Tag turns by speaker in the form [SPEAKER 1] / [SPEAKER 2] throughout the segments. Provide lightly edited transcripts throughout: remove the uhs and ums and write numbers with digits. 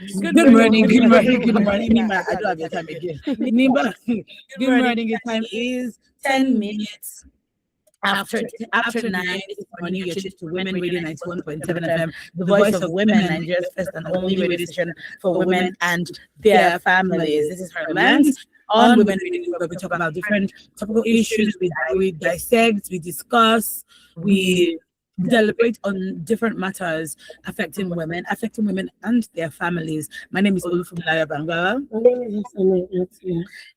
[SPEAKER 1] Good morning, good morning, good morning, Nima. I don't have your time again. Nima, good morning. The time is 10 minutes after 9 this morning. You're tuned to Women Radio 91.7 FM, the voice of women, Nigeria's first and only radio station for women and their families. This is HerLens on Women Radio, where we talk about different topical issues. We dissect, we discuss, we deliberate on different matters affecting women and their families. My name is Olufumilaya Bangala.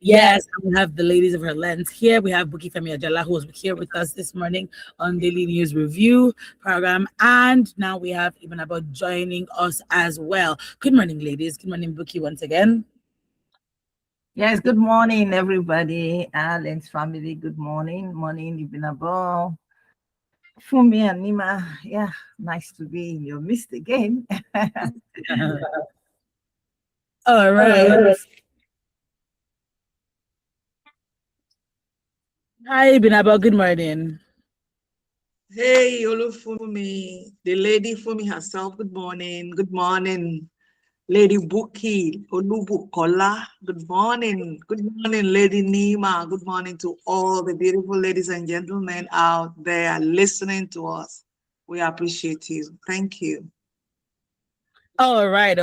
[SPEAKER 1] Yes, and we have the ladies of HerLens here. We have Buki Femi Ajala, who was here with us this morning on Daily News Review program. And now we have Ibn Abba joining us as well. Good morning, ladies. Good morning, Buki, once again.
[SPEAKER 2] Yes, good morning, everybody. Lens family, good morning. Morning, Ibn Abba. Fumi and Nima, yeah, nice to be in your midst again.
[SPEAKER 1] All right. Hi, Ibn Abba. Good morning.
[SPEAKER 3] Hey, Olufumi, the lady Fumi herself. Good morning. Good morning, Lady Buki Olubukola. Good morning. Good morning, Lady Nima. Good morning to all the beautiful ladies and gentlemen out there listening to us. We appreciate you. Thank you.
[SPEAKER 1] All right.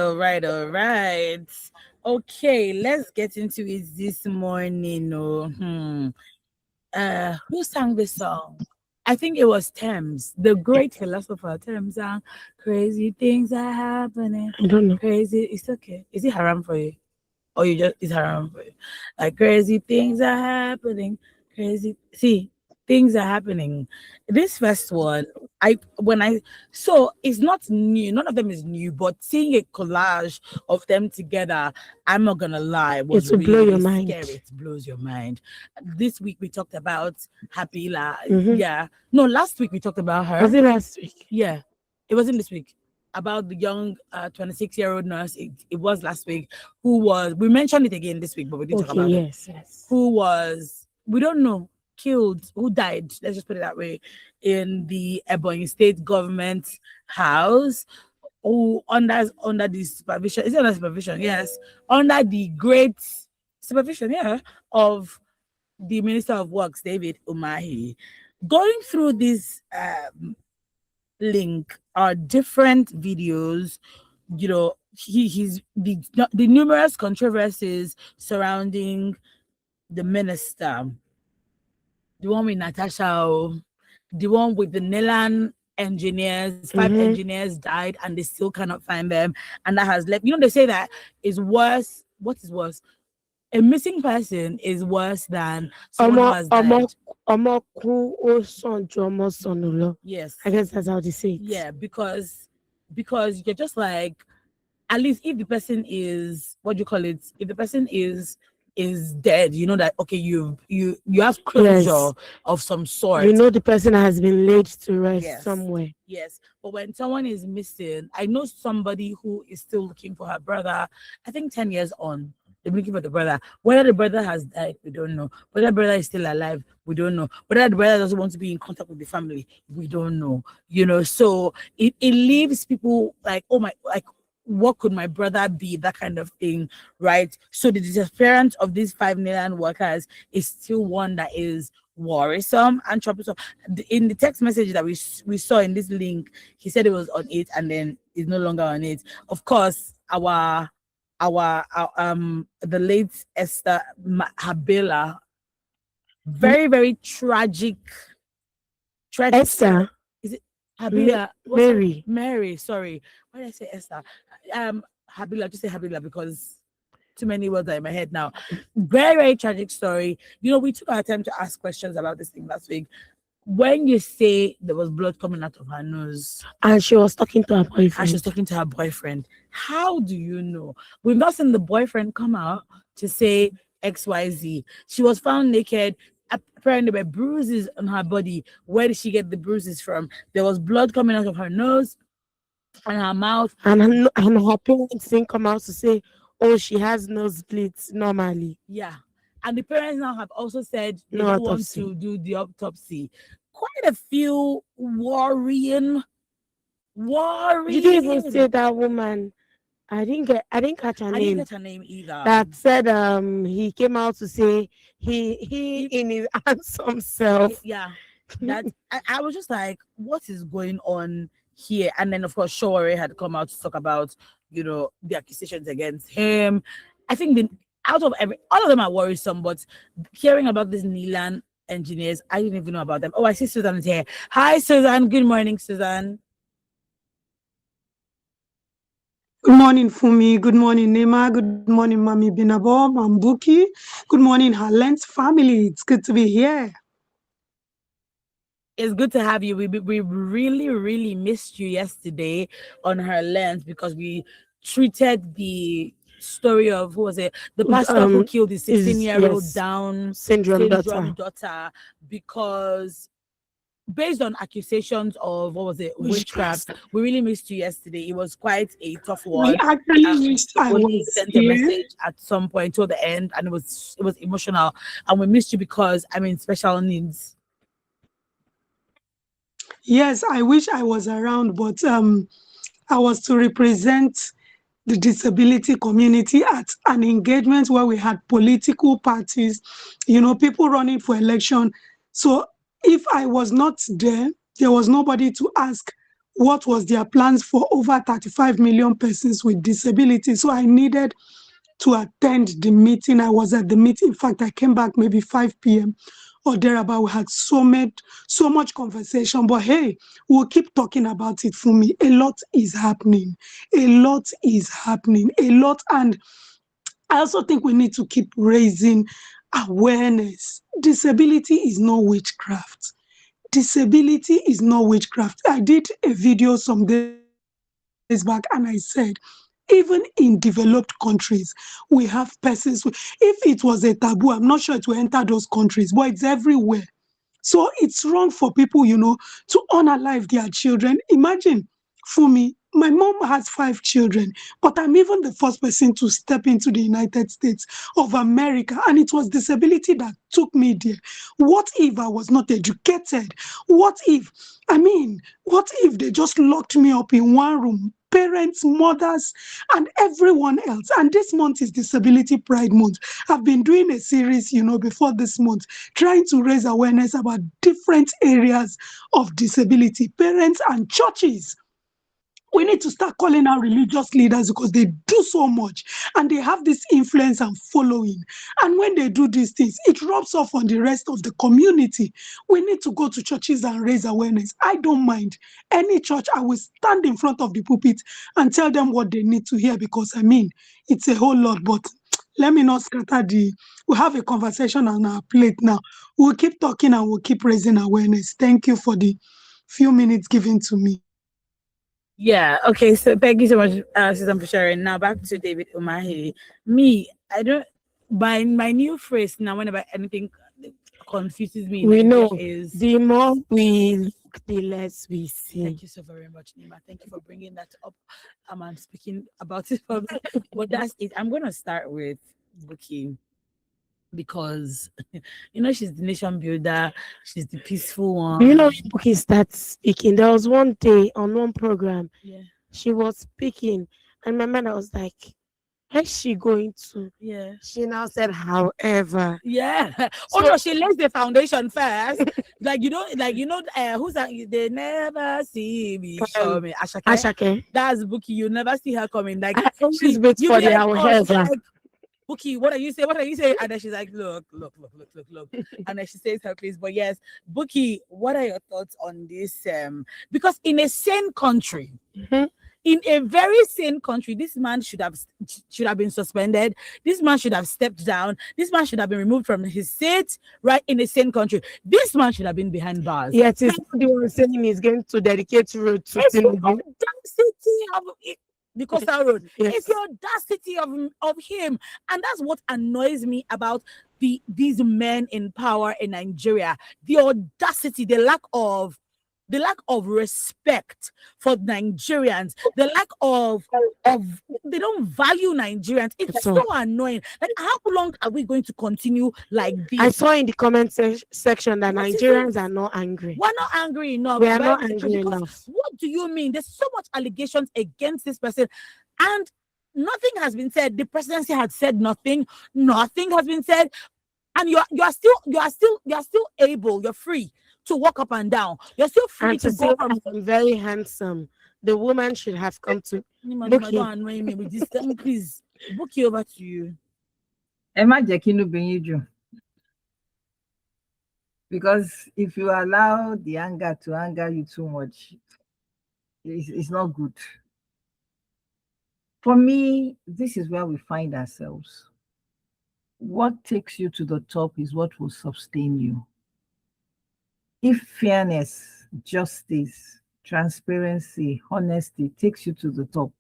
[SPEAKER 1] Okay, let's get into it this morning. Who sang this song? I think it was Thames, the great philosopher. Thames sang "Crazy Things Are Happening."
[SPEAKER 4] I don't know.
[SPEAKER 1] Crazy, it's okay. Is it haram for you? Or it's haram for you? Like crazy things are happening. Things are happening. This first one, so it's not new, none of them is new, but seeing a collage of them together, I'm not gonna lie, was
[SPEAKER 4] It will blow
[SPEAKER 1] really
[SPEAKER 4] your mind.
[SPEAKER 1] scary. It blows your mind. This week we talked about Habila.
[SPEAKER 4] Mhm.
[SPEAKER 1] Yeah. No, last week we talked about her.
[SPEAKER 4] Was it last week?
[SPEAKER 1] Yeah, it wasn't this week. About the young 26-year-old nurse. It was last week. We mentioned it again this week, but we didn't talk about it.
[SPEAKER 4] Yes.
[SPEAKER 1] Who was, we don't know, killed, who died, let's just put it that way, in the Ebonyi State government house, who under the supervision, is it under supervision? Yes, under the great supervision, of the Minister of Works, David Umahi. Going through this link are different videos, he's the numerous controversies surrounding the minister, the one with Natasha, the one with the Nelan engineers. 5 engineers died and they still cannot find them, and that has left, they say that is worse. What is worse? A missing person is worse than someone who has died. Yes,
[SPEAKER 4] I guess that's how they say it.
[SPEAKER 1] Yeah, because you're just like, at least if the person is, what do you call it? If the person is dead, you know that okay, you have closure of some sort.
[SPEAKER 4] You know the person has been laid to rest somewhere.
[SPEAKER 1] Yes, but when someone is missing, I know somebody who is still looking for her brother. I think 10 years on, they're looking for the brother. Whether the brother has died, we don't know. Whether the brother is still alive, we don't know. Whether the brother doesn't want to be in contact with the family, we don't know. So it leaves people like, oh my, like, what could my brother be? That kind of thing, right? So the disappearance of these 5 million workers is still one that is worrisome and troublesome. In the text message that we saw in this link, he said it was on it and then it's no longer on it. Of course, our the late Esther Habila, very, very tragic.
[SPEAKER 4] Esther?
[SPEAKER 1] Is it Habila?
[SPEAKER 4] Mary.
[SPEAKER 1] Sorry. Why did I say Esther? Habila, just say Habila because too many words are in my head now. Very, very tragic story. We took our time to ask questions about this thing last week. When you say there was blood coming out of her nose,
[SPEAKER 4] and she was talking to her
[SPEAKER 1] boyfriend, how do you know? We've not seen the boyfriend come out to say XYZ. She was found naked. Apparently there were bruises on her body. Where did she get the bruises from? There was blood coming out of her nose and her mouth.
[SPEAKER 4] And her parents didn't come out to say, oh, she has nosebleeds normally.
[SPEAKER 1] Yeah. And the parents now have also said they don't want to do the autopsy. Quite a few worrying.
[SPEAKER 4] You didn't even say that woman I didn't catch her
[SPEAKER 1] I didn't
[SPEAKER 4] name.
[SPEAKER 1] get her name either.
[SPEAKER 4] That said he came out to say he in his handsome self.
[SPEAKER 1] Yeah, that I was just like, what is going on here? And then of course Shore had come out to talk about, the accusations against him. I think out of all of them are worrisome, but hearing about these Nilan engineers, I didn't even know about them. Oh, I see Susan is here. Hi Susan, good morning, Susan.
[SPEAKER 5] Good morning, Fumi. Good morning, Nema. Good morning, Mami Binabo, Mambuki. Good morning, HerLens family. It's good to be here.
[SPEAKER 1] It's good to have you. We really, really missed you yesterday on HerLens because we treated the story of, who was it? The pastor who killed the 16-year-old
[SPEAKER 4] yes,
[SPEAKER 1] Down
[SPEAKER 4] syndrome
[SPEAKER 1] syndrome
[SPEAKER 4] daughter.
[SPEAKER 1] daughter, because based on accusations of, what was it, witchcraft. We really missed you yesterday. It was quite a tough
[SPEAKER 5] I
[SPEAKER 1] one.
[SPEAKER 5] actually wished I
[SPEAKER 1] Only
[SPEAKER 5] was
[SPEAKER 1] sent a
[SPEAKER 5] here.
[SPEAKER 1] message at some point till the end, and it was emotional, and we missed you because special needs.
[SPEAKER 5] Yes, I wish I was around, but I was to represent the disability community at an engagement where we had political parties, people running for election. So if I was not there, there was nobody to ask what was their plans for over 35 million persons with disability. So I needed to attend the meeting. I was at the meeting. In fact, I came back maybe 5 p.m. or thereabout. We had so much conversation. But hey, we'll keep talking about it. For me, a lot is happening. A lot is happening. A lot. And I also think we need to keep raising awareness. Disability is no witchcraft. Disability is no witchcraft. I did a video some days back and I said, even in developed countries, we have persons. If it was a taboo, I'm not sure it will enter those countries, but it's everywhere. So it's wrong for people, to unalive their children. Imagine, for me, my mom has 5 children, but I'm even the first person to step into the United States of America, and it was disability that took me there. What if I was not educated? What if they just locked me up in one room? Parents, mothers, and everyone else. And this month is Disability Pride Month. I've been doing a series, before this month, trying to raise awareness about different areas of disability, parents and churches. We need to start calling out religious leaders because they do so much and they have this influence and following. And when they do these things, it rubs off on the rest of the community. We need to go to churches and raise awareness. I don't mind. Any church, I will stand in front of the pulpit and tell them what they need to hear because, it's a whole lot. But let me not scatter we have a conversation on our plate now. We'll keep talking and we'll keep raising awareness. Thank you for the few minutes given to me.
[SPEAKER 1] Yeah. Okay. So thank you so much, Susan, for sharing. Now back to David Umahi. Me, I don't. My new phrase now, whenever anything confuses me in
[SPEAKER 4] We
[SPEAKER 1] Nigeria
[SPEAKER 4] know
[SPEAKER 1] is.
[SPEAKER 4] the more we look, the less we see.
[SPEAKER 1] Thank you so very much, Nima. Thank you for bringing that up. I'm speaking about it, but that's it. I'm gonna start with Buki because she's the nation builder. She's the peaceful one.
[SPEAKER 4] You know, when Bookie starts speaking, there was one day on one program,
[SPEAKER 1] Yeah.
[SPEAKER 4] she was speaking, and my man was like, "Where's she going to?"
[SPEAKER 1] Yeah.
[SPEAKER 4] She now said, "However."
[SPEAKER 1] Yeah. Oh
[SPEAKER 4] So-
[SPEAKER 1] no, she lays the foundation first. Who's that? They never see me coming. Ashake.
[SPEAKER 4] Ashake.
[SPEAKER 1] That's Buki. You never see her coming. Like
[SPEAKER 4] I always wait
[SPEAKER 1] you
[SPEAKER 4] for
[SPEAKER 1] be
[SPEAKER 4] the
[SPEAKER 1] like, oh, she's
[SPEAKER 4] however.
[SPEAKER 1] like, Buki, what are you saying? What are you saying? And then she's like, look. And then she says her piece. But yes, Buki, what are your thoughts on this? Because in a sane country,
[SPEAKER 4] Mhm.
[SPEAKER 1] in a very sane country, this man should have been suspended. This man should have stepped down. This man should have been removed from his seat. Right, in a sane country, this man should have been behind bars.
[SPEAKER 4] Yet it's not the one saying he's going to dedicate road to
[SPEAKER 1] It's the
[SPEAKER 4] Tinubu.
[SPEAKER 1] audacity of the Coastal Road.
[SPEAKER 4] Yes.
[SPEAKER 1] It's the audacity of him, and that's what annoys me about these men in power in Nigeria. The audacity, the lack of respect for Nigerians, the lack of they don't value Nigerians. It's
[SPEAKER 4] So-
[SPEAKER 1] so annoying. Like, how long are we going to continue like this?
[SPEAKER 4] I saw in the comment section that
[SPEAKER 1] What is
[SPEAKER 4] Nigerians
[SPEAKER 1] it?
[SPEAKER 4] are not angry.
[SPEAKER 1] We're not angry enough.
[SPEAKER 4] We are
[SPEAKER 1] right?
[SPEAKER 4] not angry
[SPEAKER 1] Because
[SPEAKER 4] enough.
[SPEAKER 1] what do you mean? There's so much allegations against this person, and nothing has been said. The presidency had said nothing. Nothing has been said, and you are still able. You're free to walk up and down. You're still free
[SPEAKER 4] And
[SPEAKER 1] to
[SPEAKER 4] to
[SPEAKER 1] go
[SPEAKER 4] say
[SPEAKER 1] from.
[SPEAKER 4] I am very handsome. The woman should have come to
[SPEAKER 1] Nima,
[SPEAKER 4] Bookie.
[SPEAKER 1] don't annoy me with this. Let me please book you over to you.
[SPEAKER 2] Emma Jekinu Beniju. Because if you allow the anger to anger you too much, it's not good. For me, this is where we find ourselves. What takes you to the top is what will sustain you. If fairness, justice, transparency, honesty takes you to the top,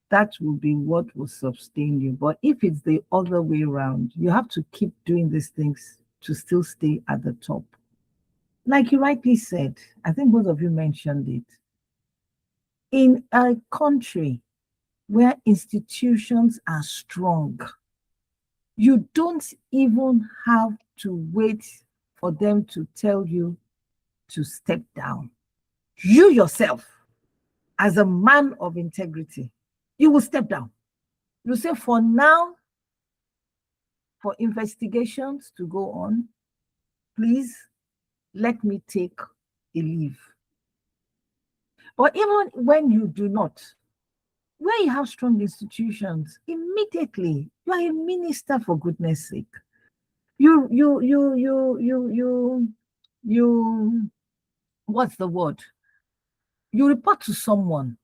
[SPEAKER 2] that will be what will sustain you. But if it's the other way around, you have to keep doing these things to still stay at the top. Like you rightly said, I think both of you mentioned it. In a country where institutions are strong, you don't even have to wait for them to tell you to step down. You yourself, as a man of integrity, you will step down. You say, for now, for investigations to go on, please let me take a leave. Or even when you do not, where you have strong institutions, immediately you are a minister, for goodness sake. You what's the word? You report to someone,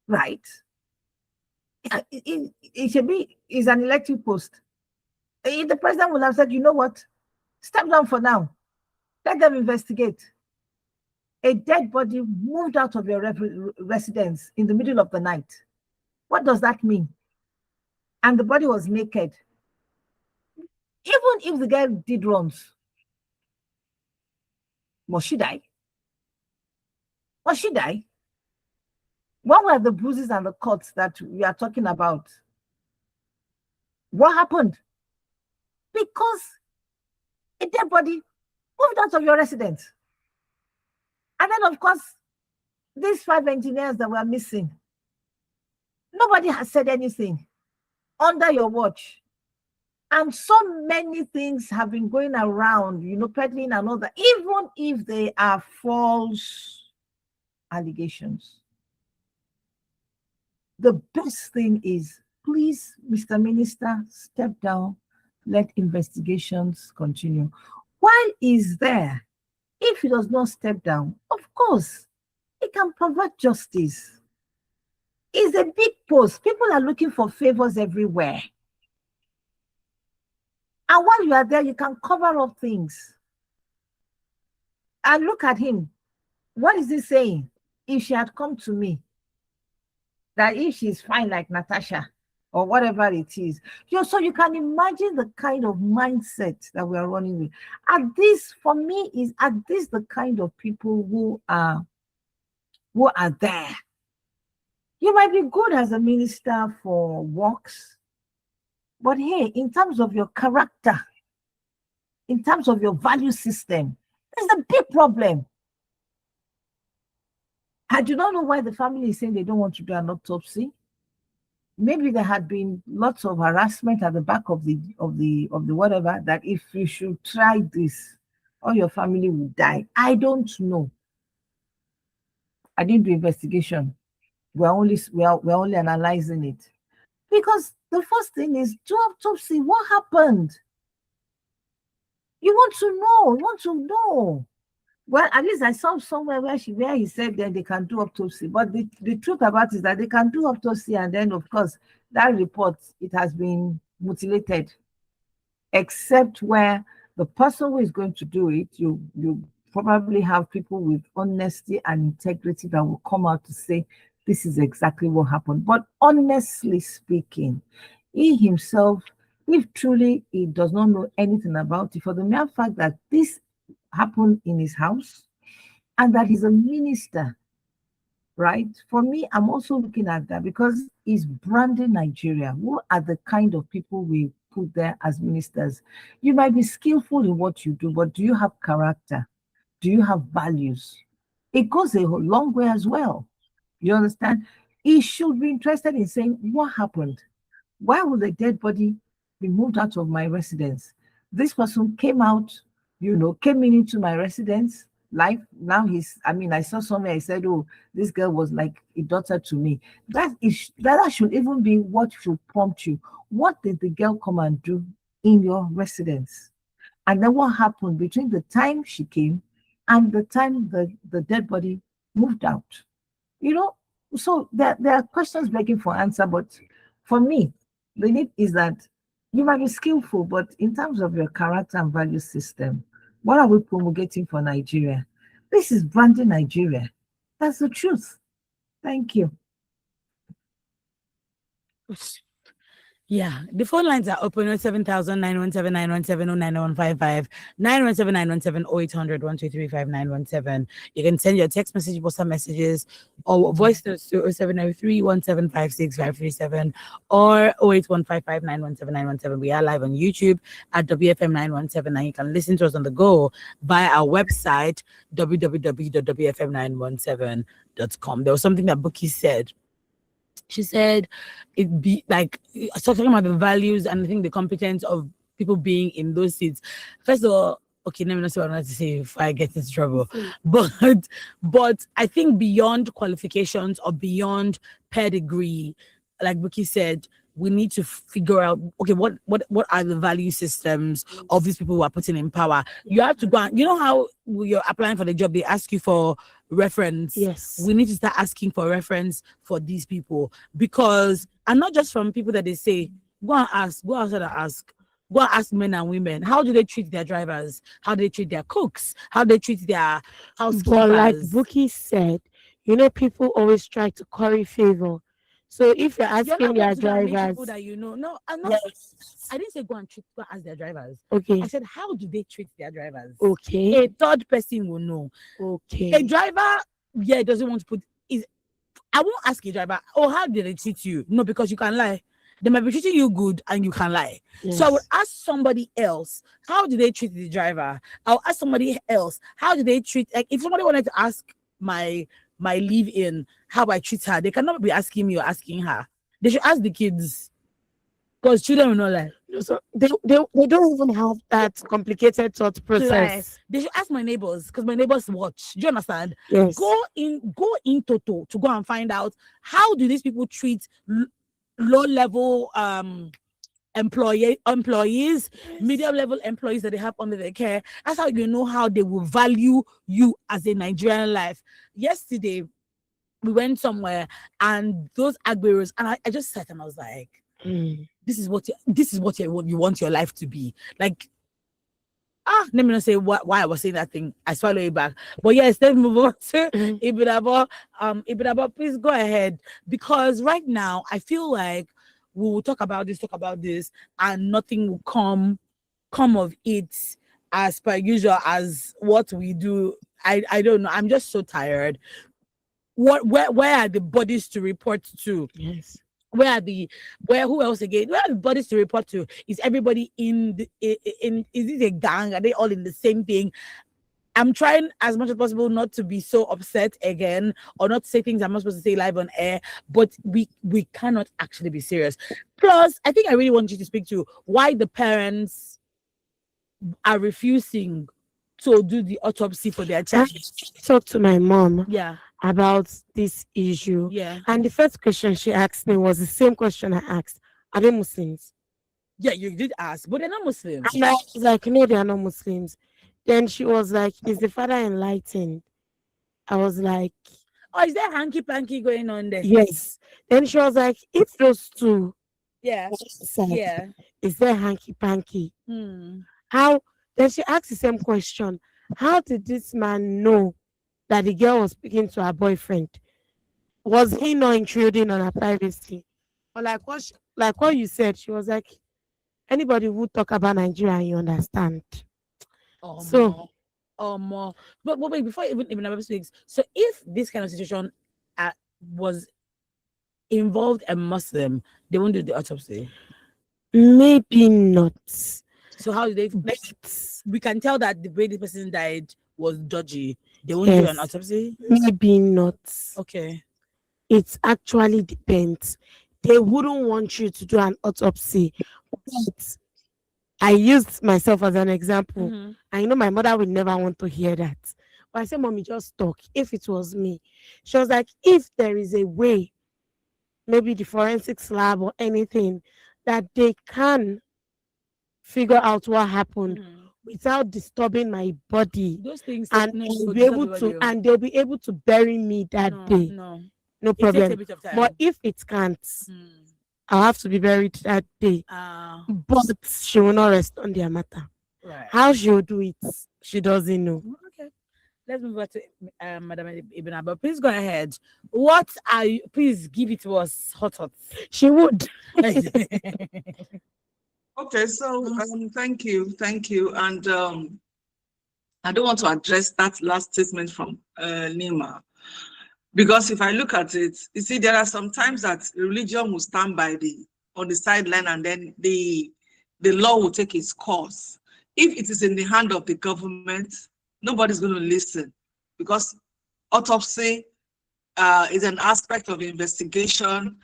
[SPEAKER 2] right? It should be, is an elective post. The president will have said, you know what? Step down for now. Let them investigate. A dead body moved out of your residence in the middle of the night. What does that mean? And the body was naked. Even if the guy did wrongs, must she die? Must she die? What were the bruises and the cuts that we are talking about? What happened? Because a dead body moved out of your residence. And then, of course, these 5 engineers that were missing, nobody has said anything under your watch. And so many things have been going around, peddling and all that, even if they are false allegations. The best thing is, please, Mr. Minister, step down, let investigations continue. While he's there, if he does not step down, of course, he can provide justice. It's a big post. People are looking for favors everywhere. And while you are there, you can cover up things. And look at him. What is he saying? If she had come to me, that if she's fine like Natasha or whatever it is. So you can imagine the kind of mindset that we are running with. And this, for me, are these the kind of people who are there? You might be good as a minister for works, but hey, in terms of your character, in terms of your value system, there's a big problem. I do not know why the family is saying they don't want to do an autopsy. Maybe there had been lots of harassment at the back of the whatever, that if you should try this, all your family will die. I don't know. I didn't do investigation. We're only analyzing it. Because the first thing is, do autopsy. What happened? You want to know. Well, at least I saw somewhere where he said that they can do autopsy. But the truth about it is that they can do autopsy, and then, of course, that report, it has been mutilated. Except where the person who is going to do it, you probably have people with honesty and integrity that will come out to say, this is exactly what happened. But honestly speaking, he himself, if truly he does not know anything about it, for the mere fact that this happened in his house and that he's a minister, right? For me, I'm also looking at that because he's branding Nigeria. Who are the kind of people we put there as ministers? You might be skillful in what you do, but do you have character? Do you have values? It goes a long way as well. You understand? he should be interested in saying what happened. Why would the dead body be moved out of my residence? This person came out, came into my residence. Life now I saw somewhere I said, oh, this girl was like a daughter to me. That should even be what should prompt you. What did the girl come and do in your residence? And then what happened between the time she came and the time the dead body moved out? So there are questions begging for answer, but for me, the need is that you might be skillful, but in terms of your character and value system, what are we promulgating for Nigeria? This is branding Nigeria. That's the truth. Thank you.
[SPEAKER 1] Yeah, the phone lines are open on 7,917-917-09155, 917-917-0800-1235917. You can send your text message, WhatsApp messages, or voice notes to 0703-1756537 or 08155-917-917. We are live on YouTube at WFM 917, and you can listen to us on the go via our website, www.wfm917.com. There was something that Buki said. She said it be like talking about the values and I think the competence of people being in those seats. First of all, okay, let me not say what I want to say if I get into trouble. But I think beyond qualifications or beyond pedigree, like Buki said, we need to figure out, okay, what are the value systems of these people who are putting in power? You have to go and, you know how you're applying for the job, they ask you for reference.
[SPEAKER 4] Yes.
[SPEAKER 1] We need to start asking for reference for these people, because, and not just from people that they say, go outside and ask. Go and ask men and women, how do they treat their drivers? How do they treat their cooks? How do they treat their housekeepers?
[SPEAKER 4] But like Buki said, people always try to curry favor. So if you're
[SPEAKER 1] You're
[SPEAKER 4] asking
[SPEAKER 1] not
[SPEAKER 4] their
[SPEAKER 1] going to go and meet
[SPEAKER 4] drivers,
[SPEAKER 1] people that no, I'm not.
[SPEAKER 4] yes.
[SPEAKER 1] I didn't say go and ask their drivers.
[SPEAKER 4] Okay.
[SPEAKER 1] I said, how do they treat their drivers?
[SPEAKER 4] Okay.
[SPEAKER 1] A third person will know.
[SPEAKER 4] Okay.
[SPEAKER 1] A driver, doesn't want to put is. I won't ask a driver, oh, how did they treat you? No, because you can lie. They might be treating you good and you can lie.
[SPEAKER 4] Yes.
[SPEAKER 1] So I would ask somebody else, how do they treat the driver? I'll ask somebody else, how do they treat, like if somebody wanted to ask my live-in how I treat her, they cannot be asking me or asking her. They should ask the kids, because children will not lie.
[SPEAKER 4] So they don't even have that complicated thought process.
[SPEAKER 1] They should ask my neighbors, because my neighbors watch. Do you understand?
[SPEAKER 4] Yes.
[SPEAKER 1] Go in Toto to go and find out how do these people treat low-level employees, medium-level employees that they have under their care. That's how you know how they will value you as a Nigerian life. Yesterday, we went somewhere and those agberos, and I just sat and I was like, this is what you want your life to be like. Let me not say why I was saying that thing. I swallow it back. But yes, let's move on to Ibidabo. Ibidabo, please go ahead, because right now I feel like we will talk about this, and nothing will come of it as per usual as what we do. I don't know. I'm just so tired. Where are the bodies to report to?
[SPEAKER 4] Yes.
[SPEAKER 1] Who else again? Where are the bodies to report to? Is everybody is it a gang? Are they all in the same thing? I'm trying as much as possible not to be so upset again, or not to say things I'm not supposed to say live on air, but we cannot actually be serious. Plus, I think I really want you to speak to why the parents are refusing to do the autopsy for their child.
[SPEAKER 4] I talked to my mom about this issue.
[SPEAKER 1] Yeah.
[SPEAKER 4] And the first question she asked me was the same question I asked. Are they Muslims?
[SPEAKER 1] Yeah, you did ask, but they're not Muslims.
[SPEAKER 4] And I was like, no, they are not Muslims. Then she was like, is the father enlightened? I was like,
[SPEAKER 1] oh, is there hanky-panky going on there?
[SPEAKER 4] Yes. Then she was like, if those two,
[SPEAKER 1] yeah,
[SPEAKER 4] is there hanky-panky? How? Then she asked the same question. How did this man know that the girl was speaking to her boyfriend? Was he not intruding on her privacy? Or like what you said, she was like, anybody who talk about Nigeria, you understand.
[SPEAKER 1] More. But wait, before even ever speaks, so if this kind of situation was involved a Muslim, they won't do the autopsy.
[SPEAKER 4] Maybe not.
[SPEAKER 1] So how do they? We can tell that the way the person died was dodgy. They won't do an autopsy.
[SPEAKER 4] Maybe not.
[SPEAKER 1] Okay.
[SPEAKER 4] it actually depends. They wouldn't want you to do an autopsy. But I used myself as an example.
[SPEAKER 1] Mhm.
[SPEAKER 4] I know my mother would never want to hear that. But I said, Mommy, just talk. If it was me, she was like, if there is a way, maybe the forensics lab or anything, that they can figure out what happened
[SPEAKER 1] Mhm.
[SPEAKER 4] without disturbing my body,
[SPEAKER 1] Those things take
[SPEAKER 4] and
[SPEAKER 1] no,
[SPEAKER 4] I'll
[SPEAKER 1] will
[SPEAKER 4] be
[SPEAKER 1] disturb
[SPEAKER 4] able
[SPEAKER 1] the
[SPEAKER 4] to,
[SPEAKER 1] body. Oh.
[SPEAKER 4] and they'll be able to bury me that
[SPEAKER 1] No,
[SPEAKER 4] day.
[SPEAKER 1] no.
[SPEAKER 4] No
[SPEAKER 1] It takes a
[SPEAKER 4] problem.
[SPEAKER 1] bit of
[SPEAKER 4] But
[SPEAKER 1] time.
[SPEAKER 4] if it can't,
[SPEAKER 1] Mm.
[SPEAKER 4] I'll have to be buried that day. But she will not rest on their matter.
[SPEAKER 1] Right.
[SPEAKER 4] How she'll do it, she doesn't know.
[SPEAKER 1] Okay. Let's move on to Madam Ibn Abba. Please go ahead. What are you? Please give it to us hot, hot.
[SPEAKER 4] She would.
[SPEAKER 3] Okay, so thank you. And I don't want to address that last statement from Nima, because if I look at it, you see, there are some times that religion will stand by on the sideline, and then the law will take its course. If it is in the hand of the government, nobody's going to listen, because autopsy is an aspect of investigation.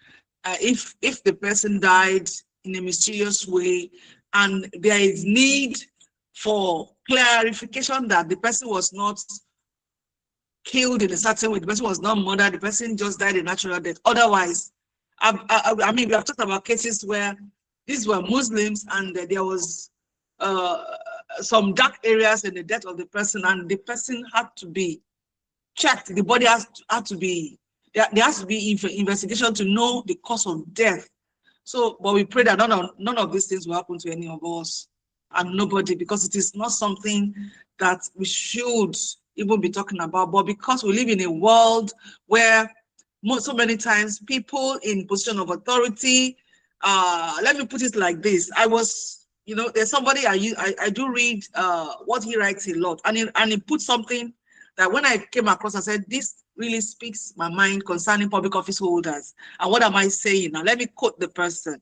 [SPEAKER 3] If the person died in a mysterious way, and there is need for clarification that the person was not killed in a certain way, the person was not murdered, the person just died a natural death. Otherwise, I mean, we have talked about cases where these were Muslims, and there was uh, some dark areas in the death of the person, and the person had to be checked. The body had to be, there has to be investigation to know the cause of death. So, but we pray that none of these things will happen to any of us and nobody, because it is not something that we should even be talking about. But because we live in a world where so many times people in position of authority, let me put it like this. I was, there's somebody I do read what he writes a lot, and he put something that when I came across, I said, this really speaks my mind concerning public office holders. And what am I saying? Now, let me quote the person.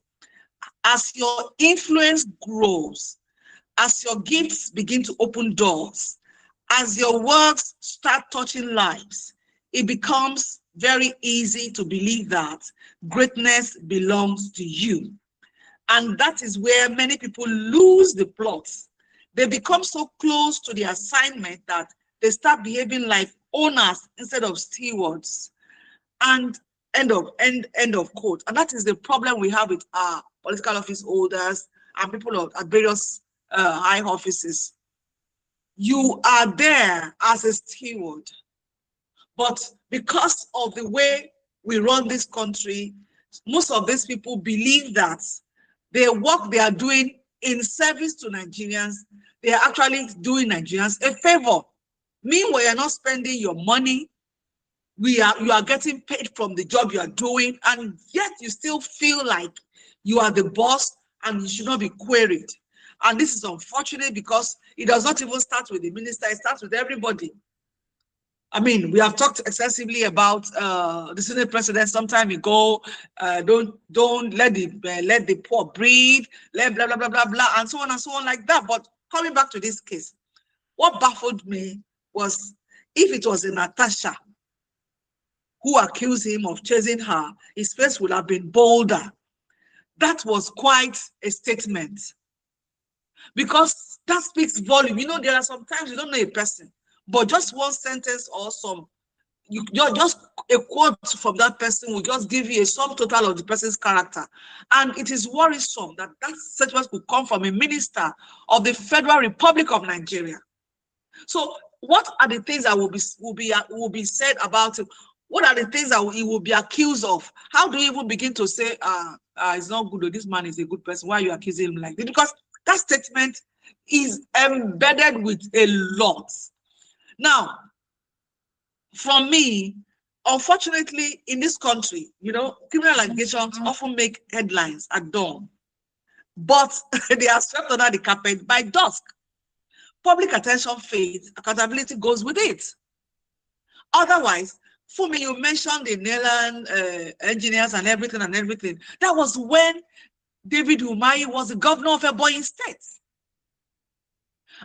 [SPEAKER 3] As your influence grows, as your gifts begin to open doors, as your works start touching lives, it becomes very easy to believe that greatness belongs to you. And that is where many people lose the plot. They become so close to the assignment that they start behaving like owners instead of stewards. And end of quote. And that is the problem we have with our political office holders and people at various high offices. You are there as a steward, but because of the way we run this country, most of these people believe that the work they are doing in service to Nigerians, they are actually doing Nigerians a favor. Meanwhile, you're not spending your money. You are getting paid from the job you are doing, and yet you still feel like you are the boss and you should not be queried. And this is unfortunate, because it does not even start with the minister, it starts with everybody. I mean, we have talked extensively about the Senate president some time ago. Don't let the poor breathe, let blah blah blah blah blah, and so on like that. But coming back to this case, what baffled me was, if it was a Natasha who accused him of chasing her, his face would have been bolder. That was quite a statement, because that speaks volume. There are sometimes you don't know a person, but just one sentence or just a quote from that person will just give you a sum total of the person's character. And it is worrisome that that statement could come from a minister of the Federal Republic of Nigeria. So what are the things that will be said about him? What are the things that he will be accused of? How do you even begin to say, it's not good, or this man is a good person, why are you accusing him like this? Because that statement is embedded with a lot. Now, from me, unfortunately, in this country, criminal allegations often make headlines at dawn, but they are swept under the carpet by dusk. Public attention fades, accountability goes with it. Otherwise, for me, you mentioned the Nailan engineers and everything. That was when David Umahi was the governor of Ebonyi State.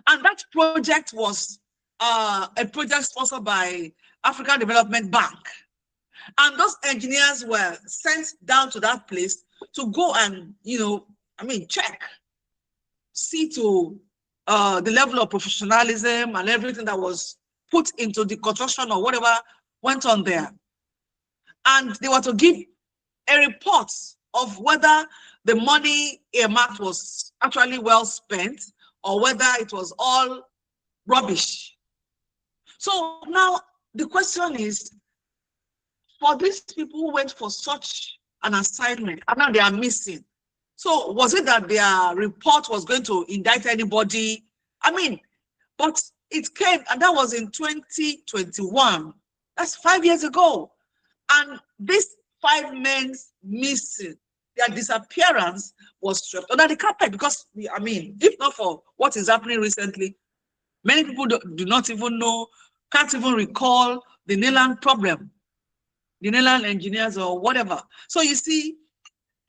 [SPEAKER 3] And that project was a project sponsored by African Development Bank. And those engineers were sent down to that place to go and, check, see to the level of professionalism and everything that was put into the construction or whatever went on there. And they were to give a report of whether the money earmarked was actually well spent or whether it was all rubbish. So now the question is, for these people who went for such an assignment and now they are missing, so was it that their report was going to indict anybody? But it came, and that was in 2021. That's 5 years ago. And these 5 men missing, their disappearance was swept under the carpet because, if not for what is happening recently, many people do not even know, can't even recall the Neyland problem, the Neyland engineers or whatever. So you see,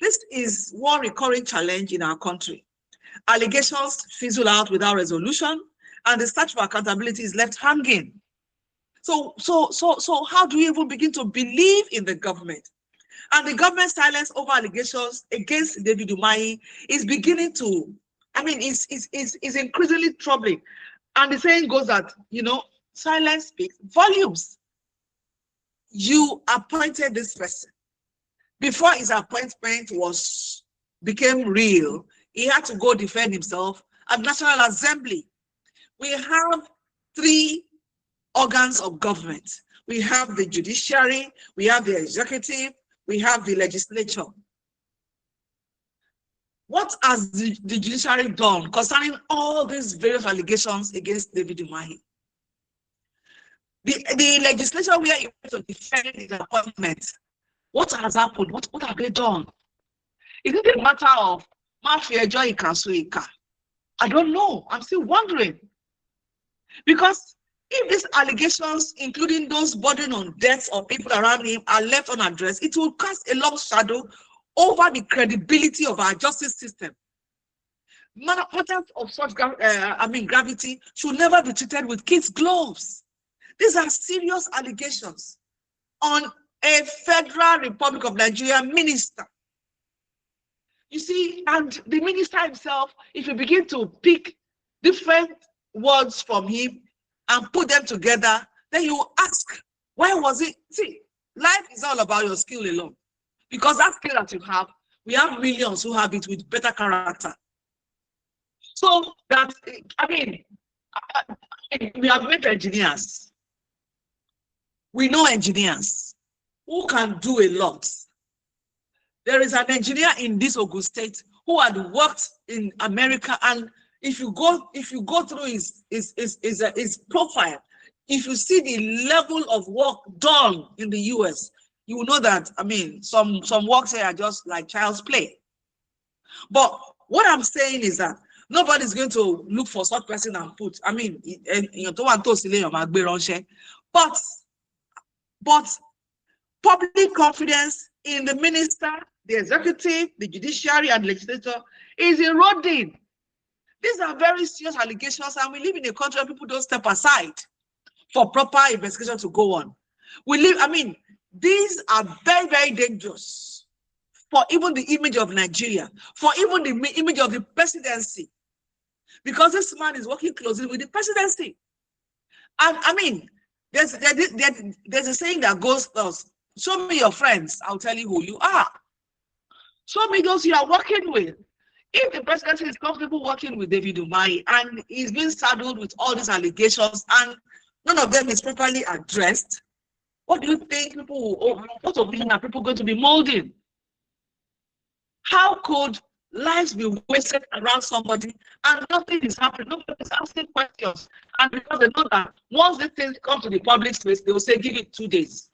[SPEAKER 3] this is one recurring challenge in our country. Allegations fizzle out without resolution, and the statute of accountability is left hanging. So how do we even begin to believe in the government? And the government's silence over allegations against David Umahi is beginning to, is increasingly troubling. And the saying goes that, silence speaks volumes. You appointed this person. Before his appointment became real, he had to go defend himself at National Assembly. We have 3 organs of government. We have the judiciary, we have the executive, we have the legislature. What has the judiciary done concerning all these various allegations against David Umahi? The legislature where he went to defend his appointment, what has happened? What have they done? Is it a matter of mafia joy Ika? I don't know. I'm still wondering. Because if these allegations, including those bordering on deaths of people around him, are left unaddressed, it will cast a long shadow over the credibility of our justice system. Matters of such gravity should never be treated with kids' gloves. These are serious allegations on a Federal Republic of Nigeria minister. You see, and the minister himself, if you begin to pick different words from him and put them together, then you will ask, why was it? See, life is all about your skill alone. Because that skill that you have, we have millions who have it with better character. So that, we have met engineers. We know engineers who can do a lot. There is an engineer in this Ogun State who had worked in America, and if you go through his profile, if you see the level of work done in the US, you will know that some works here are just like child's play. But what I'm saying is that nobody's going to look for such person and put. But public confidence in the minister, the executive, the judiciary, and legislature is eroding. These are very serious allegations, and we live in a country where people don't step aside for proper investigation to go on. These are very, very dangerous for even the image of Nigeria, for even the image of the presidency, because this man is working closely with the presidency. And there's a saying that goes thus: show me your friends, I'll tell you who you are. Show me those you are working with. If the presidency is comfortable working with David Umahi and he's been saddled with all these allegations and none of them is properly addressed, what do you think what opinion are people going to be molding? How could lives be wasted around somebody and nothing is happening? Nobody is asking questions. And because they know that once these things come to the public space, they will say, give it 2 days.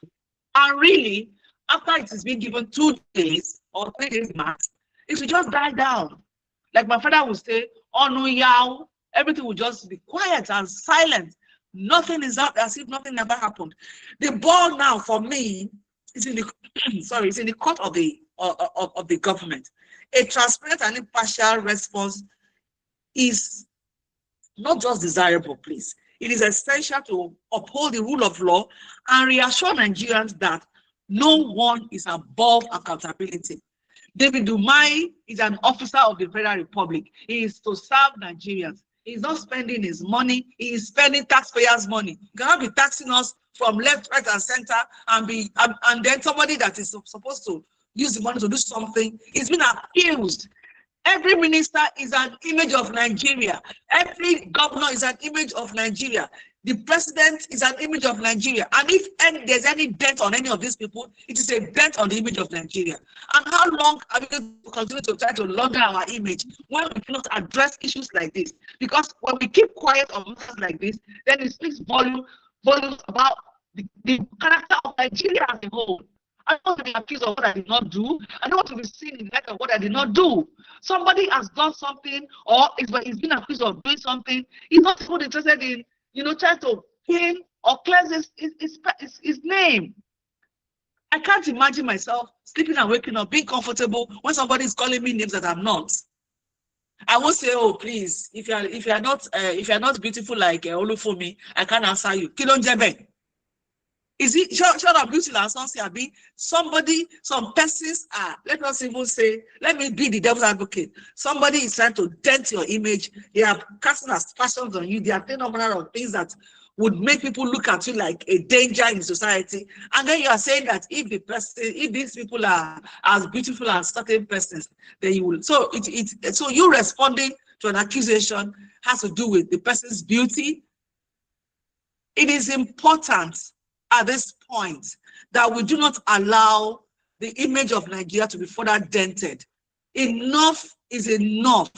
[SPEAKER 3] And really, after it is being given 2 days or 3 days max, it will just die down. Like my father would say, oh no, yao, everything will just be quiet and silent. Nothing is up, as if nothing ever happened. The ball now for me is in the it's in the court of the government. A transparent and impartial response is not just desirable, please. It is essential to uphold the rule of law and reassure Nigerians that No one is above accountability. David Umahi is an officer of the Federal Republic. He is to serve Nigerians. He is not spending his money. He is spending taxpayers' money. You cannot be taxing us from left, right, and center, and then somebody that is supposed to use the money to do something is being accused. Every minister is an image of Nigeria. Every governor is an image of Nigeria. The president is an image of Nigeria. And if there's any dent on any of these people, it is a dent on the image of Nigeria. And how long are we going to continue to try to launder our image when we cannot address issues like this? Because when we keep quiet on matters like this, then it speaks volumes about the character of Nigeria as a whole. I don't want to be accused of what I did not do. I don't want to be seen in light of what I did not do. Somebody has done something or is being accused of doing something. He's not even interested in, trying to pin or cleanse his name. I can't imagine myself sleeping and waking up, being comfortable when somebody is calling me names that I'm not. I won't say, oh, please, if you are not beautiful like Olufumi, I can't answer you. Kilonjebe. Is it short of beauty and somebody, some persons are, let us even say, let me be the devil's advocate. Somebody is trying to dent your image. They are casting aspersions on you. They are saying a number of things that would make people look at you like a danger in society. And then you are saying that if these people are as beautiful as certain persons, then you will. So so you responding to an accusation has to do with the person's beauty. It is important at this point that we do not allow the image of Nigeria to be further dented. Enough is enough.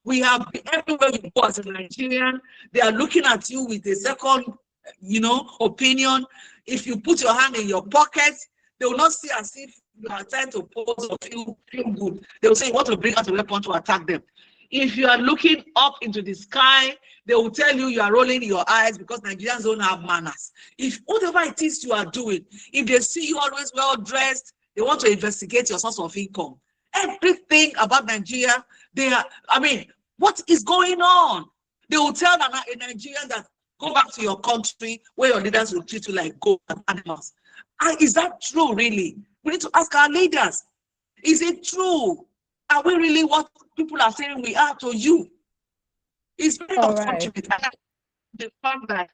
[SPEAKER 3] We have everywhere you go as a Nigerian, they are looking at you with a second, opinion. If you put your hand in your pocket, they will not see as if you are trying to pose or feel good. They will say you want to bring out a weapon to attack them. If you are looking up into the sky, they will tell you are rolling your eyes because Nigerians don't have manners. If whatever it is you are doing, if they see you always well dressed, they want to investigate your source of income. Everything about Nigeria, what is going on? They will tell a Nigerian that go back to your country where your leaders will treat you like goat and animals. Is that true, really? We need to ask our leaders. Is it true? Are we really what people are saying we are to you? It's very unfortunate. The fact that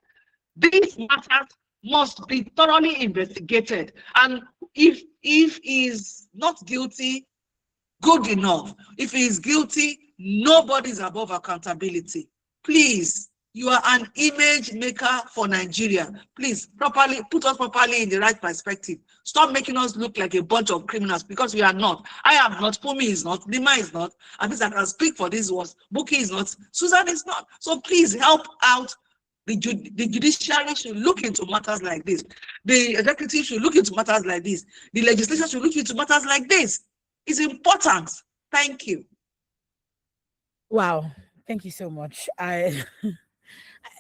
[SPEAKER 3] these matters must be thoroughly investigated. And if he's not guilty, good enough. If he is guilty, nobody is above accountability. Please, you are an image maker for Nigeria. Please, put us properly in the right perspective. Stop making us look like a bunch of criminals, because we are not. I am not. Fumi is not. Lima is not. At least I can speak for these words. Buki is not. Susan is not. So please help out. The judiciary should look into matters like this. The executive should look into matters like this. The legislature should look into matters like this. It's important. Thank you.
[SPEAKER 1] Wow. Thank you so much.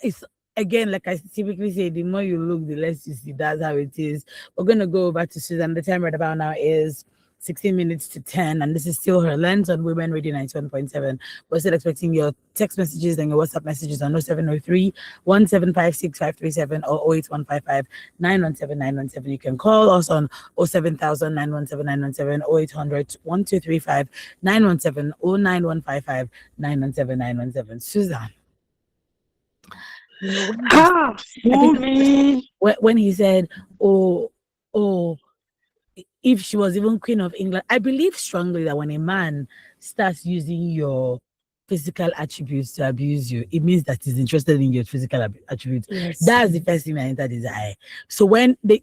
[SPEAKER 1] It's again, like I typically say, the more you look, the less you see. That's how it is. We're gonna go over to Susan. The time right about now is 16 minutes to 10, and this is still HerLens on Women Radio 91.7. We're still expecting your text messages and your WhatsApp messages on 0703 1756 537 or 08155 917 917. You can call us on 07000 917 917, 0800 1235 917, 09155 917 917. Susan. When he said, oh, if she was even Queen of England, I believe strongly that when a man starts using your physical attributes to abuse you, it means that he's interested in your physical attributes. Yes. That's the first thing that entered his eye. So when they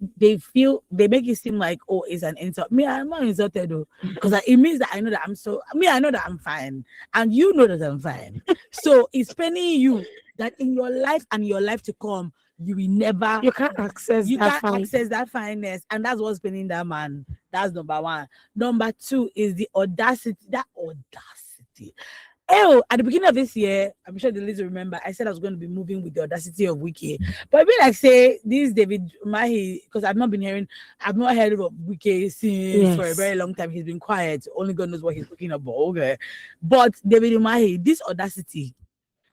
[SPEAKER 1] make it seem like, oh, it's an insult. Me, I'm not insulted though, because it means that I know that I know that I'm fine, and you know that I'm fine. So it's paining you that in your life and your life to come, you can't access that fineness, and that's what's paining that man. That's number one. Number two is the audacity. Oh, at the beginning of this year, I'm sure the ladies remember, I said I was going to be moving with the audacity of Wiki. But I mean, like say this David Umahi, because I've not heard of Wiki since for a very long time. He's been quiet. Only God knows what he's looking about. Okay. But David Umahi, this audacity,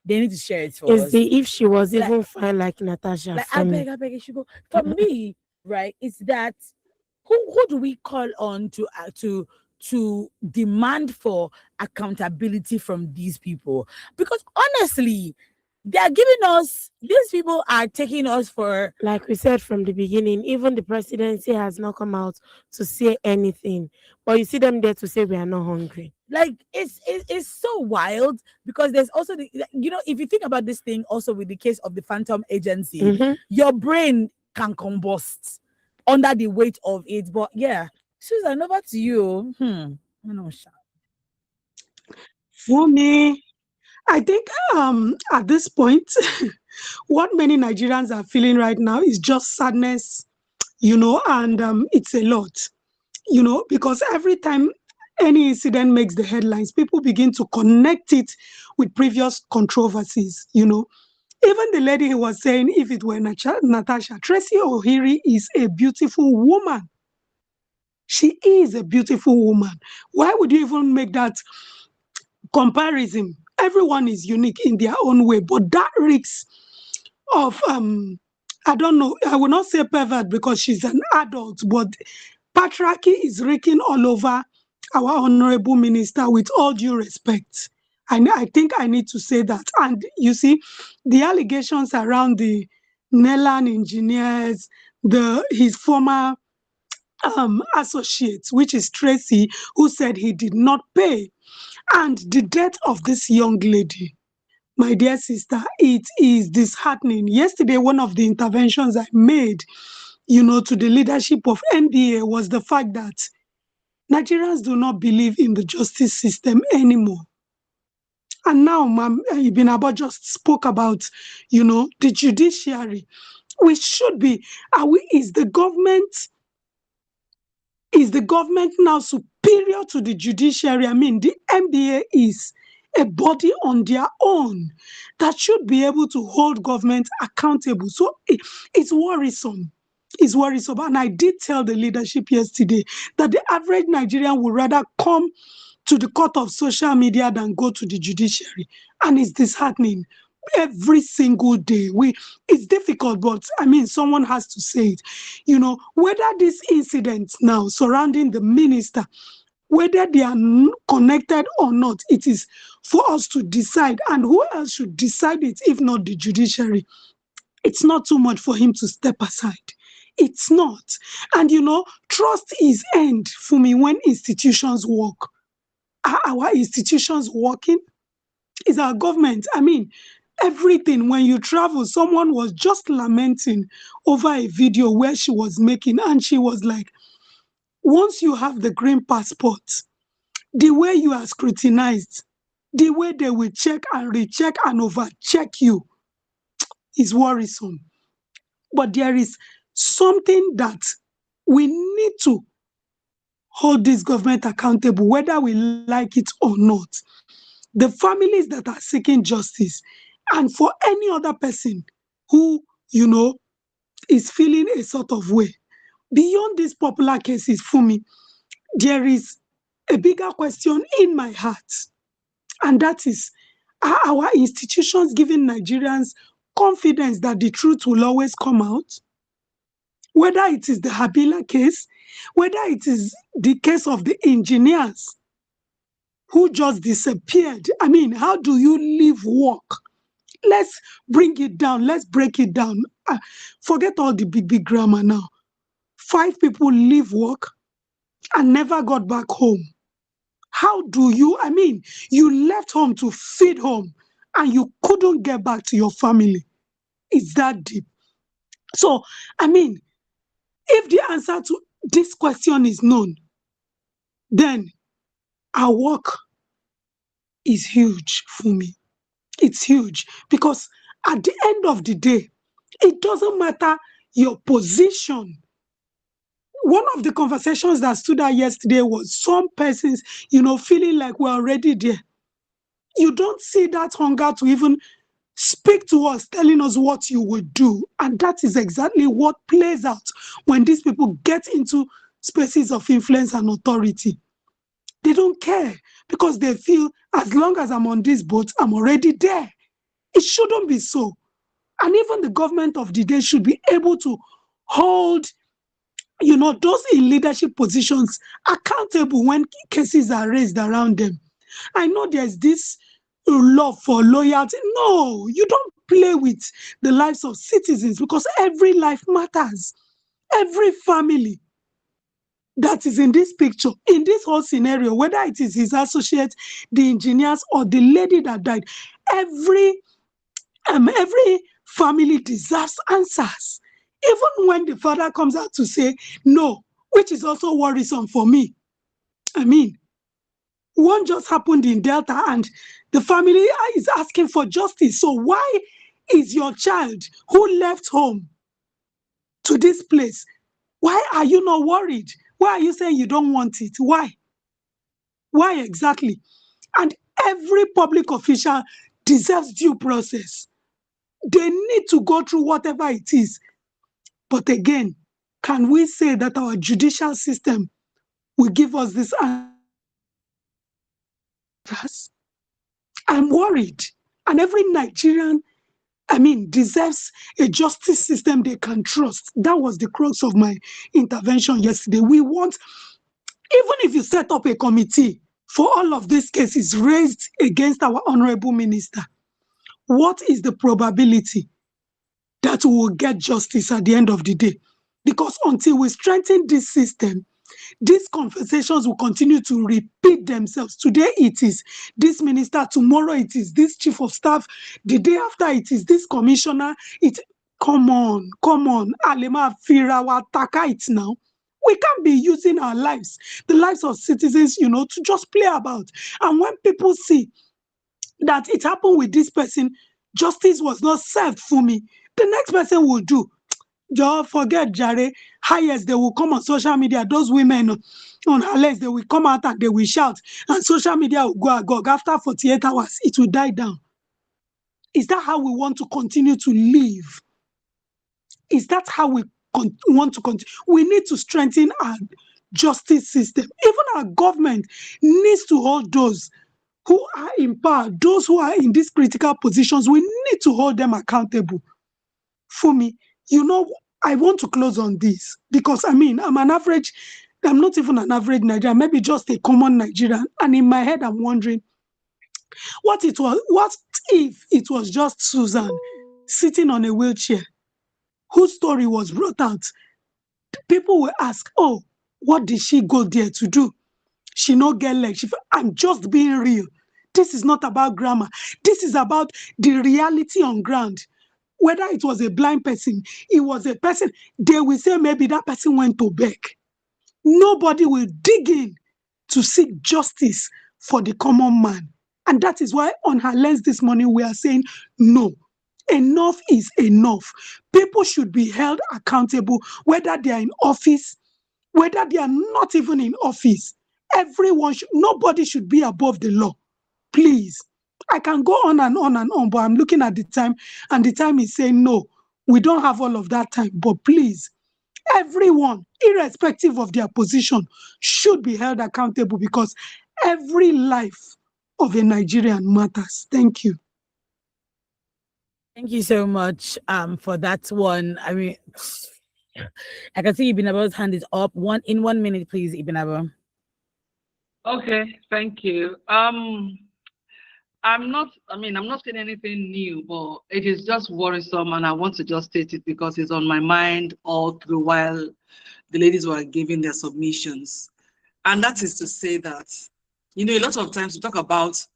[SPEAKER 1] they need to share it for us.
[SPEAKER 4] If she was even fine like Natasha.
[SPEAKER 1] Like, I beg, she go. For me, right, it's that who do we call on to demand for accountability from these people? Because honestly, they are giving us, these people are taking us for,
[SPEAKER 4] Like we said from the beginning, even the presidency has not come out to say anything. But you see them there to say we are not hungry.
[SPEAKER 1] like, it's so wild. Because there's also if you think about this thing also with the case of the phantom agency,
[SPEAKER 4] Mhm.
[SPEAKER 1] your brain can combust under the weight of it. But yeah, Susan, over to you. I know, Sha.
[SPEAKER 5] For me, I think at this point, what many Nigerians are feeling right now is just sadness, and it's a lot, because every time any incident makes the headlines, people begin to connect it with previous controversies. Even the lady who was saying, if it were Natasha, Tracy O'Hiri is a beautiful woman. She is a beautiful woman. Why would you even make that comparison? Everyone is unique in their own way, but that reeks of I don't know, I will not say pervert because she's an adult, but patriarchy is reeking all over our honorable minister, with all due respect. And I think I need to say that. And you see, the allegations around the Nelan engineers, his former associate, which is Tracy, who said he did not pay, and the death of this young lady. My dear sister, it is disheartening. Yesterday, one of the interventions I made, to the leadership of NBA was the fact that Nigerians do not believe in the justice system anymore. And now, Ma'am Ibn Abba just spoke about, the judiciary. We should be. Is the government now superior to the judiciary? I mean, the NBA is a body on their own that should be able to hold government accountable. So it's worrisome. It's worrisome. And I did tell the leadership yesterday that the average Nigerian would rather come to the court of social media than go to the judiciary. And it's disheartening. Every single day, it's difficult, but I mean, someone has to say it. Whether this incident now surrounding the minister, whether they are connected or not, it is for us to decide. And who else should decide it if not the judiciary? It's not too much for him to step aside. It's not. And trust is end for me when institutions work. Are our institutions working? Is our government? I mean, everything. When you travel, someone was just lamenting over a video where she was making, and she was like, once you have the green passport, the way you are scrutinized, the way they will check and recheck and overcheck you is worrisome. But there is something that we need to hold this government accountable, whether we like it or not. The families that are seeking justice, and for any other person who, is feeling a sort of way. Beyond these popular cases, for me, there is a bigger question in my heart, and that is, are our institutions giving Nigerians confidence that the truth will always come out? Whether it is the Habila case, whether it is the case of the engineers who just disappeared. I mean, how do you leave work? Let's bring it down. Let's break it down. Forget all the big grammar now. 5 people leave work and never got back home. How do you, I mean, you left home to feed home and you couldn't get back to your family. It's that deep. So, I mean, if the answer to this question is known, then our work is huge for me. It's huge because at the end of the day, it doesn't matter your position. One of the conversations that stood out yesterday was some persons, feeling like we're already there. You don't see that hunger to even speak to us, telling us what you would do. And that is exactly what plays out when these people get into spaces of influence and authority. They don't care because they feel as long as I'm on this boat, I'm already there. It shouldn't be so. And even the government of the day should be able to hold those in leadership positions accountable when cases are raised around them. I know there's this love for loyalty. No, you don't play with the lives of citizens because every life matters. Every family that is in this picture, in this whole scenario, whether it is his associates, the engineers, or the lady that died, every family deserves answers. Even when the father comes out to say no, which is also worrisome for me. I mean, one just happened in Delta and the family is asking for justice. So why is your child who left home to this place, why are you not worried? Why are you saying you don't want it? Why? Why exactly? And every public official deserves due process. They need to go through whatever it is. But again, can we say that our judicial system will give us this answers? I'm worried. And every Nigerian, deserves a justice system they can trust. That was the crux of my intervention yesterday. We want, even if you set up a committee for all of these cases raised against our honorable minister, what is the probability that we will get justice at the end of the day? Because until we strengthen this system, these conversations will continue to repeat themselves. Today it is this minister, tomorrow it is this chief of staff, the day after it is this commissioner. Come on, Alema Firawa Taka it now. We can't be using our lives, the lives of citizens, to just play about. And when people see that it happened with this person, justice was not served for me, the next person will do. Just forget Jare. Highest, they will come on social media. Those women on HerLens, they will come out and they will shout. And social media will go agog. After 48 hours, it will die down. Is that how we want to continue to live? Is that how we want to continue? We need to strengthen our justice system. Even our government needs to hold those who are in power, those who are in these critical positions. We need to hold them accountable. For me, I want to close on this because I'm not even an average Nigerian, maybe just a common Nigerian. And in my head, I'm wondering what if it was just Susan sitting on a wheelchair whose story was brought out. People will ask, oh, what did she go there to do? She no get leg. I'm just being real. This is not about grammar. This is about the reality on ground. Whether it was a blind person, it was a person, they will say maybe that person went to beg. Nobody will dig in to seek justice for the common man. And that is why on HerLens this morning we are saying no. Enough is enough. People should be held accountable, whether they are in office, whether they are not even in office. Nobody should be above the law. Please. I can go on and on and on, but I'm looking at the time, and the time is saying no, we don't have all of that time. But please, everyone, irrespective of their position, should be held accountable because every life of a Nigerian matters. Thank you.
[SPEAKER 1] Thank you so much for that one. I can see Ibn Aba's hand is up. 1 minute, please, Ibn Aba.
[SPEAKER 3] Okay, thank you. I'm not saying anything new, but it is just worrisome, and I want to just state it because it's on my mind all through while the ladies were giving their submissions. And that is to say that, a lot of times we talk about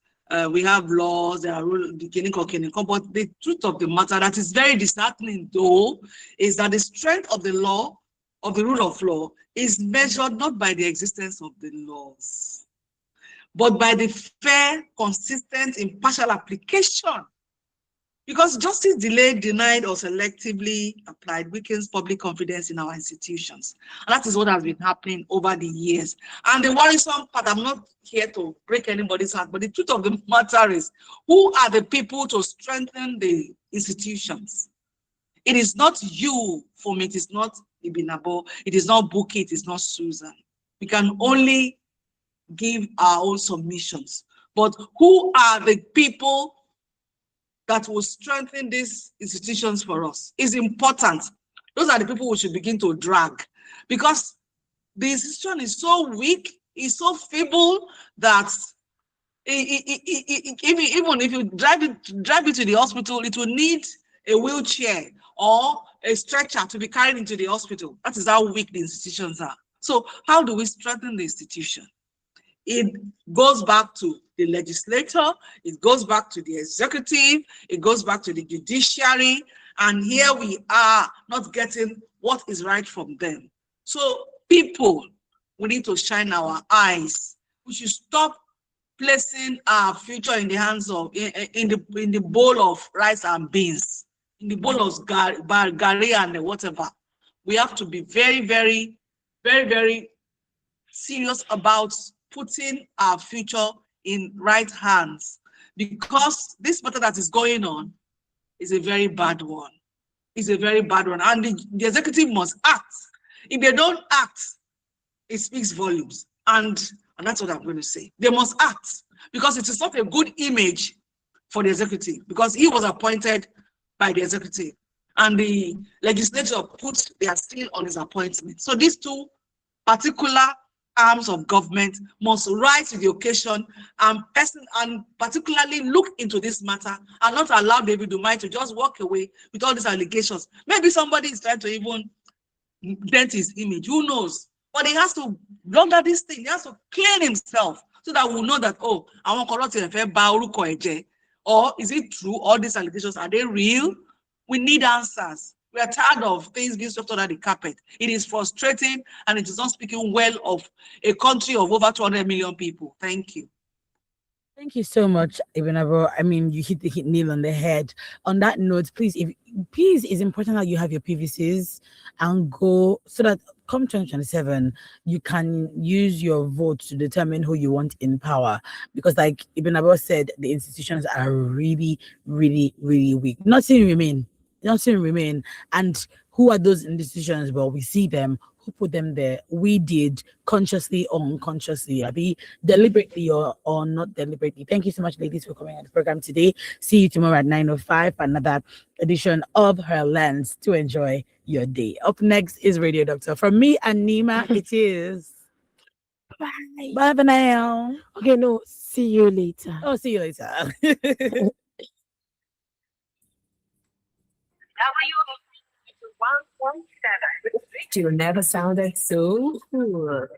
[SPEAKER 3] we have laws, there are rules, but the truth of the matter that is very disheartening, though, is that the strength of the law, of the rule of law, is measured not by the existence of the laws, but by the fair, consistent, impartial application. Because justice delayed, denied, or selectively applied weakens public confidence in our institutions. And that is what has been happening over the years. And the worrisome part, I'm not here to break anybody's heart, but the truth of the matter is, who are the people to strengthen the institutions? It is not you, for me, it is not Ibn Abo, it is not Buki, it is not Susan. We can only give our own submissions. But who are the people that will strengthen these institutions for us? Is important. Those are the people we should begin to drag. because the institution is so weak, is so feeble that even if you drive it to the hospital, it will need a wheelchair or a stretcher to be carried into the hospital. That is how weak the institutions are. So how do we strengthen the institution? It goes back to the legislature, it goes back to the executive, it goes back to the judiciary, and here we are not getting what is right from them. So people, we need to shine our eyes. We should stop placing our future in the hands of in the bowl of rice and beans, in the bowl of gari and whatever. We have to be very, very, very, very serious about putting our future in right hands, because this matter that is going on is a very bad one. It's a very bad one, and the executive must act. If they don't act, it speaks volumes, and that's what I'm going to say. They must act, because it is not a good image for the executive, because he was appointed by the executive, and the legislature put their seal on his appointment. So these two particular arms of government must rise to the occasion and particularly look into this matter and not allow David Umai to just walk away with all these allegations. Maybe somebody is trying to even dent his image, who knows? But he has to launder this thing, he has to clean himself so that we'll know that, oh, I want to, or is it true? All these allegations, are they real? We need answers. We are tired of things being swept under the carpet. It is frustrating, and it is not speaking well of a country of over 200 million people. Thank you.
[SPEAKER 1] Thank you so much, Ibn Abo. I mean, you hit the nail on the head. On that note, please, it's important that you have your PVCs and go, so that come 2027, you can use your vote to determine who you want in power. Because, like Ibn Abo said, the institutions are really, really, really weak. Nothing remain. And who are those institutions? Well, we see them. Who put them there? We did, consciously or unconsciously, be deliberately or not deliberately. Thank you so much, ladies, for coming on the program today. See you tomorrow at 9:05 for another edition of HerLens to enjoy your day. Up next is Radio Doctor. From me and Nima, it is.
[SPEAKER 4] Bye.
[SPEAKER 1] Bye for now.
[SPEAKER 4] Okay, no, see you later.
[SPEAKER 1] Oh, see you later.
[SPEAKER 6] You never sounded so cool.